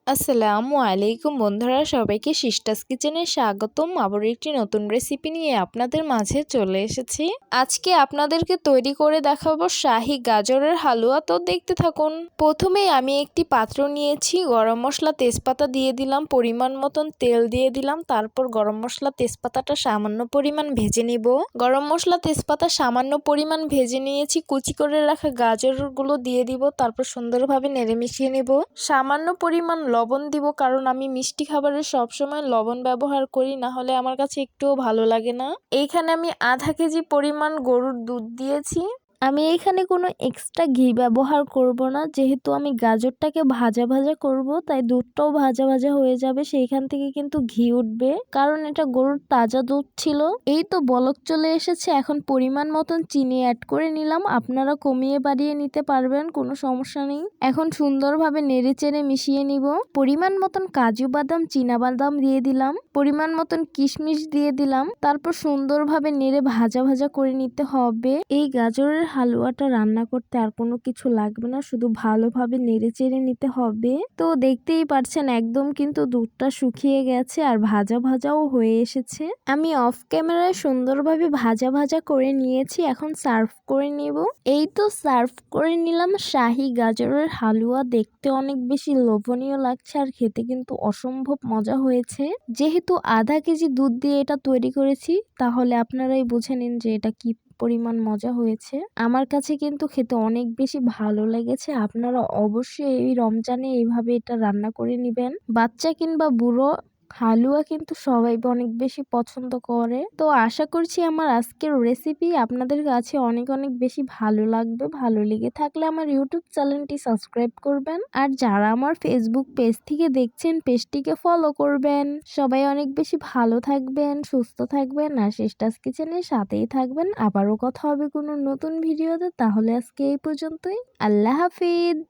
আসসালামু আলাইকুম বন্ধুরা, সবাইকে সিস্টার্স কিচেনে স্বাগতম। আবার একটি নতুন রেসিপি নিয়ে আপনাদের মাঝে চলে এসেছি। আজকে আপনাদেরকে তৈরি করে দেখাবো শাহী গাজরের হালুয়া। তো দেখতে থাকুন। প্রথমেই আমি একটি পাত্র নিয়েছি, গরম মশলা তেজপাতা দিয়ে দিলাম, পরিমাণ মতন তেল দিয়ে দিলাম। তারপর গরম মশলা তেজপাতাটা সামান্য পরিমাণ ভেজে নিব। গরম মশলা তেজপাতা সামান্য পরিমাণ ভেজে নিয়েছি, কুচি করে রাখা গাজরগুলো দিয়ে দিব। তারপর সুন্দরভাবে নেড়ে মিশিয়ে নেব। সামান্য পরিমাণ লবণ দিব, কারণ আমি মিষ্টি খাবারে সবসময় লবণ ব্যবহার করি, না হলে আমার কাছে একটুও ভালো লাগে না। এইখানে আমি আধা কেজি পরিমাণ গরুর দুধ দিয়েছি। আমি এখানে কোনো এক্সট্রা ঘি ব্যবহার করব না, যেহেতু আমি গাজরটাকে ভাজা ভাজা করব, তাই দুধটাও ভাজা ভাজা হয়ে যাবে, সেইখান থেকে কিন্তু ঘি উঠবে, কারণ এটা গরুর তাজা দুধ ছিল। এই তো বলক চলে এসেছে, এখন পরিমাণ মতন চিনি অ্যাড করে নিলাম। আপনারা কমিয়ে বাড়িয়ে নিতে পারবেন, কোনো সমস্যা নেই। এখন সুন্দরভাবে নেড়ে চেড়ে মিশিয়ে নিব। পরিমাণ মতন কাজু বাদাম, চীনা বাদাম দিয়ে দিলাম, পরিমাণ মতন কিশমিশ দিয়ে দিলাম। তারপর সুন্দরভাবে নেড়ে ভাজা ভাজা করে নিতে হবে। এই গাজরের হালুয়াটা রান্না করতে আর কোনো কিছু লাগবে না, শুধু ভালোভাবে নেড়ে চেড়ে নিতে হবে। তো দেখতেই পারছেন একদম কিন্তু দুধটা শুকিয়ে গেছে আর ভাজা ভাজাও হয়ে এসেছে। আমি অফ ক্যামেরায় সুন্দরভাবে ভাজা ভাজা করে নিয়েছি, এখন সার্ভ করে নেব। এই তো সার্ভ করে নিলাম শাহী গাজরের হালুয়া। দেখতে অনেক বেশি লোভনীয় লাগছে আর খেতে কিন্তু অসম্ভব মজা হয়েছে। যেহেতু আধা কেজি দুধ দিয়ে এটা তৈরি করেছি, তাহলে আপনারাই বুঝে নিন যে এটা কি পরিমাণ মজা হয়েছে। আমার কাছে কিন্তু খেতে অনেক বেশি ভালো লেগেছে। আপনারা অবশ্যই এই রমজানে এইভাবে এটা রান্না করে নেবেন। বাচ্চা কিংবা বুড়ো, হালুয়া কিন্তু সবাই অনেক বেশি পছন্দ করে। তো আশা করছি আমার আজকের রেসিপি আপনাদের কাছে অনেক অনেক বেশি ভালো লাগবে। ভালো লেগে থাকলে আমার ইউটিউব চ্যানেলটি সাবস্ক্রাইব করবেন, আর যারা আমার ফেসবুক পেজ থেকে দেখছেন পেজটিকে ফলো করবেন। সবাই অনেক বেশি ভালো থাকবেন, সুস্থ থাকবেন আর সিস্টার্স কিচেনের সাথেই থাকবেন। আবারও কথা হবে কোনো নতুন ভিডিওতে। তাহলে আজকে এই পর্যন্তই। আল্লাহ হাফিজ।